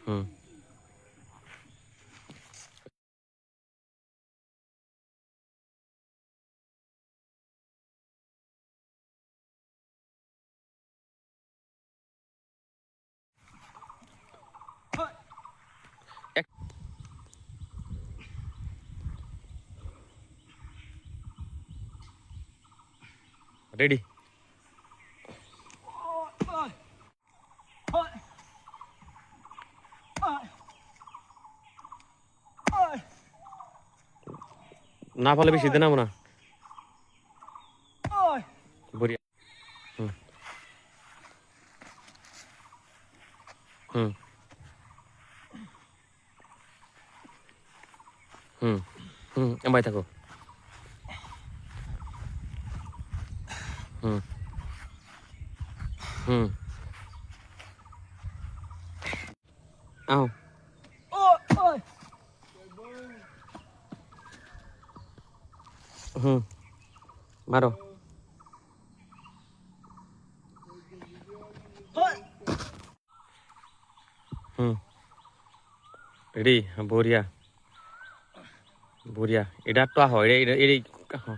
হুম ready না পারলে বেশি দিন না বড়িয়া হুম হুম হুম হুম এমবাই থাকো হুম হুম আও হুম মারো হুম রেডি বড়িয়া বড়িয়া এটা তো হয় এটা এটা হুম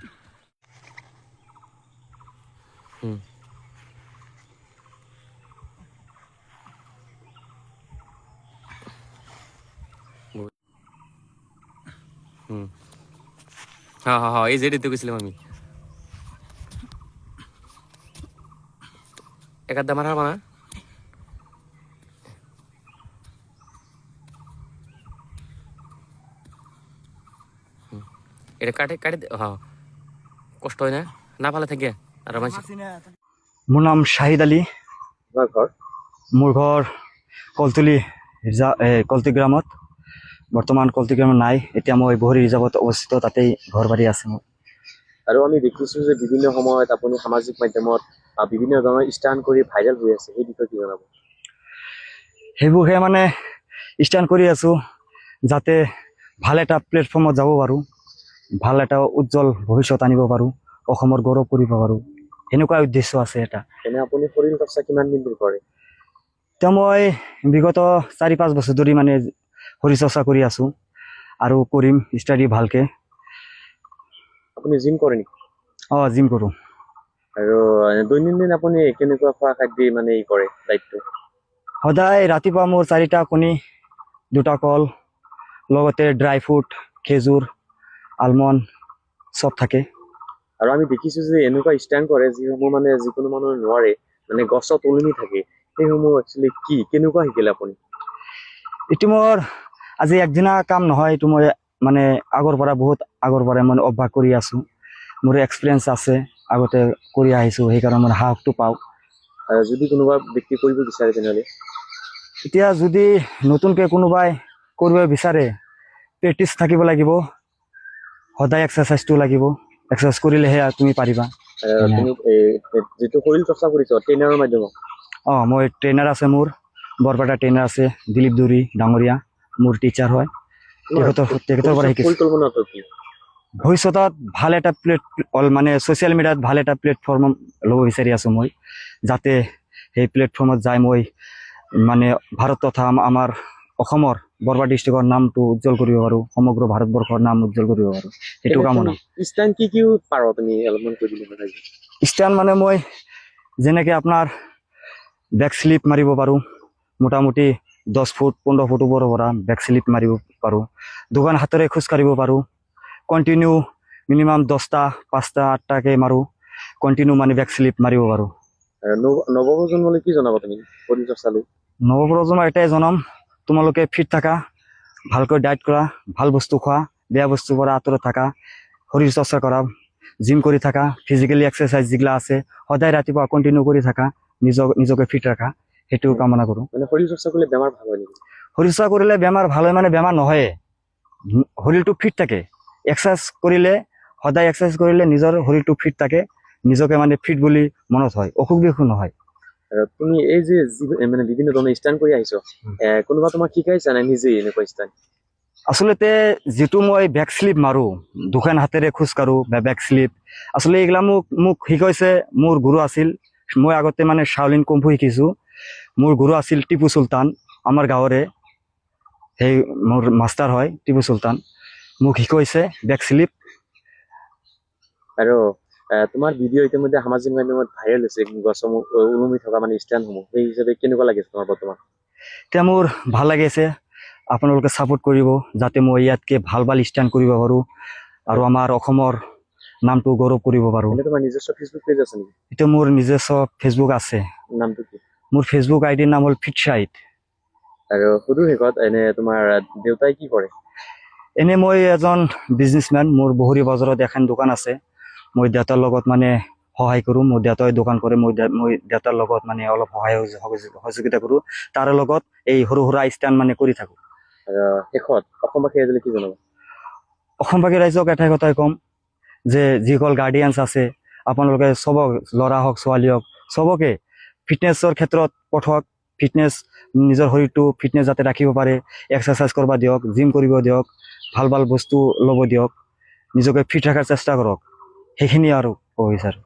হুম হ্যাঁ হ্যাঁ হ্যাঁ এই যে দিতে গেছিলাম আমি একাদা মারা মানা এটা কাটে কাটে হ্যাঁ কষ্ট হয় না না ভালো থাকে আর মানুষ মোৰ নাম শাহিদ আলী। ঘৰ মোৰ ঘৰ কলতলি কলতি গ্ৰামত। বৰ্তমান কলতি গ্ৰামত নাই, এতিয়া মই বহৰী ৰিজাৰ্ভত অৱস্থিত, তাতেই ঘৰ বাৰী আছে মোৰ। আৰু আমি দেখিছো যে বিভিন্ন সময়ত আপুনি সামাজিক মাধ্যমত বিভিন্ন ধৰণৰ ষ্টাণ্ট কৰি ভাইৰেল হৈ আছে, সেই বিষয়ে কি জনাব? সেইবোৰহে মানে ষ্টাণ্ট কৰি আছোঁ, যাতে ভাল এটা প্লেটফৰ্মত যাব পাৰোঁ, ভাল এটা উজ্জ্বল ভৱিষ্যত আনিব পাৰোঁ, অসমৰ গৌৰৱ কৰিব পাৰোঁ, সেনেকুৱা উদ্দেশ্য আছে এটা। এনে আপুনি শৰীৰ চৰ্চা কিমান দিন ধৰি কৰে? এতিয়া মই বিগত 4-5 বছৰ ধৰি মানে শৰীৰ চৰ্চা কৰি আছোঁ আৰু কৰিম ষ্টাডি ভালকৈ। আপুনি জিম কৰে নেকি? জিম কৰোঁ। আৰু দৈনন্দিন আপুনি কেনেকুৱা খোৱা খাদ্য মানে কৰে দায়িত্ব? সদায় ৰাতিপুৱা মোৰ 4টা কণী, 2টা কল, লগতে ড্ৰাই ফ্ৰুট, খেজুৰ, আলমণ্ড চব থাকে। আৰু আমি দেখিছো যে এনেকুৱা ষ্টাণ্ট কৰে যিসমূহ মানে যিকোনো মানুহে নোৱাৰে, মানে গছত ওলমি থাকে, সেইসমূহ একচুৱেলি কি কেনেকুৱা শিকিলে আপুনি? এইটো মোৰ আজি একদিনা কাম নহয়, এইটো মই মানে আগৰ পৰা বহুত আগৰ পৰাই মানে অভ্যাস কৰি আছোঁ, মোৰ এক্সপিৰিয়েঞ্চ আছে, আগতে কৰি আহিছোঁ, সেইকাৰণে মই সাহসটো পাওঁ। যদি কোনোবা ব্যক্তি কৰিব বিচাৰে তেনেহ'লে? এতিয়া যদি নতুনকৈ কোনোবাই কৰিব বিচাৰে, প্ৰেক্টিচ থাকিব লাগিব, সদায় এক্সাৰচাইজটো লাগিব, এক্সাৰচাইজ কৰিলেহে তুমি পাৰিবা। তুমি যিটো শৰীৰ চৰ্চা কৰিছ ট্ৰেইনাৰৰ মাধ্যমত? মই ট্ৰেইনাৰ আছে, মোৰ বৰপেটা ট্ৰেইনাৰ আছে, দিলীপ দুৰী ডাঙৰীয়া মোৰ টিচাৰ হয়, তেখেতৰ পৰা শিকিছোঁ। পৰিকল্পনাটো কি? ভৱিষ্যতত ভাল এটা মানে ছ'চিয়েল মিডিয়াত ভাল এটা প্লেটফৰ্ম ল'ব বিচাৰি আছোঁ মই, যাতে সেই প্লেটফৰ্মত যাই মই মানে ভাৰত তথা আমাৰ অসমৰ বৰপেটা ডিষ্ট্ৰিক্টৰ নামটো উজ্জ্বল কৰিব পাৰোঁ, সমগ্ৰ ভাৰতবৰ্ষৰ নাম উজ্জ্বল কৰিব পাৰোঁ, সেইটো কামনা। ষ্টাণ্ট কি কি পাৰ তুমি অলপমান কৈ দিলে ভাল লাগিব। ষ্টাণ্ট মানে মই যেনেকৈ আপোনাৰ বেক স্লিপ মাৰিব পাৰোঁ, মোটামুটি 10 ফুট 15 ফুট ওপৰৰ পৰা বেক স্লিপ মাৰিব পাৰোঁ, দুখন হাতেৰে খোজকাঢ়িব পাৰোঁ, কণ্টিনিউ মিনিমাম 10টা 5টা 8টাকৈ মাৰোঁ, কণ্টিনিউ মানে বেক স্লিপ মাৰিব পাৰোঁ। নৱপ্ৰজন্মলৈ কি জনাব তুমি শৰীৰ চৰ্চালৈ? নৱপ্ৰজন্মক এটাই জনাম, তোমালোকে ফিট থাকা, ভালকৈ ডায়েট কৰা, ভাল বস্তু খোৱা, বেয়া বস্তুৰ পৰা আঁতৰত থাকা, শৰীৰ চৰ্চা কৰা, জিম কৰি থাকা, ফিজিকেলি এক্সাৰচাইজ যিগিলা আছে সদায় ৰাতিপুৱা কণ্টিনিউ কৰি থাকা, নিজকে ফিট ৰাখা, সেইটো কামনা কৰোঁ। মানে শৰীৰ চৰ্চা কৰিলে বেমাৰ ভাল হয় নেকি? শৰীৰ চৰ্চা কৰিলে বেমাৰ ভাল হয় মানে বেমাৰ নহয়ে, শৰীৰটো ফিট থাকে, এক্সাৰচাইজ কৰিলে, সদায় এক্সাৰচাইজ কৰিলে নিজৰ শৰীৰটো ফিট থাকে, নিজকে মানে ফিট বুলি মনত হয়, অসুখ বিসুখ নহয়। তুমি এই যে মানে বিভিন্ন ধৰণৰ ষ্টাণ্ট কৰি আহিছো, কোনোবা তোমাক শিকাইছা নে নিজেই এনেকুৱা ষ্টাণ্ট? আচলতে যিটো মই বেক স্লিপ মাৰোঁ, দুখন হাতেৰে খোজকাঢ়োঁ বা বেক স্লিপ, আচলতে এইগিলা মোক শিকাইছে মোৰ গুৰু আছিল। মই আগতে মানে শাওলিন কুম্ফু শিকিছোঁ, মোৰ গুৰু আছিল টিপু চুলতান, আমাৰ গাঁৱৰে, সেই মোৰ মাষ্টাৰ হয় টিপু চুলতান, মোক শিকাইছে বেক স্লিপ। আৰু তোমাৰ ভিডিঅ' ইতিমধ্যে সামাজিক মাধ্যমত ভাইৰেল হৈছে, গছৰ ওলমি থকা মানে ষ্টেণ্ডসমূহ, সেই হিচাপে কেনেকুৱা লাগিছে তোমাৰ বৰ্তমান? এতিয়া মোৰ ভাল লাগিছে, আপোনালোকে ছাপোৰ্ট কৰিব যাতে মই ইয়াতকে ভাল ভাল ষ্টেণ্ড কৰিব পাৰোঁ আৰু আমাৰ অসমৰ নামটো গৌৰৱ কৰিব পাৰোঁ। এনে তোমাৰ নিজস্ব ফেচবুক পেজ আছে নেকি? এতিয়া মোৰ নিজস্ব ফেচবুক আছে, নামটো কি? মোৰ ফেচবুক আইডিৰ নাম হ'ল ফিটচাইট। আৰু সুদূৰ শেষত এনে তোমাৰ দেউতাই কি কৰে? এনে মই এজন বিজনেছমেন, মোৰ বহৰী বজাৰত এখন দোকান আছে। মই দেউতাৰ লগত মানে সহায় কৰোঁ, মোৰ দেউতাই দোকান কৰে, মই দেউতাৰ লগত মানে অলপ সহযোগিতা কৰোঁ, তাৰ লগত এই সৰু সুৰা ষ্টেণ্ড মানে কৰি থাকোঁ। আৰু শেষত অসমবাসী ৰাইজলৈ কি জনাব? অসমবাসী ৰাইজক এটাই কথাই ক'ম যে যিসকল গাৰ্ডিয়ানছ আছে আপোনালোকে চবক, ল'ৰা হওক ছোৱালী হওক, চবকে ফিটনেছৰ ক্ষেত্ৰত পঠক। ফিটনেছ, নিজৰ শৰীৰটো ফিটনেছ যাতে ৰাখিব পাৰে, এক্সাৰচাইজ কৰিব দিয়ক, জিম কৰিব দিয়ক, ভাল ভাল বস্তু ল'ব দিয়ক, নিজকে ফিট ৰখাৰ চেষ্টা কৰক, সেইখিনি আৰু ক'ব বিচাৰোঁ।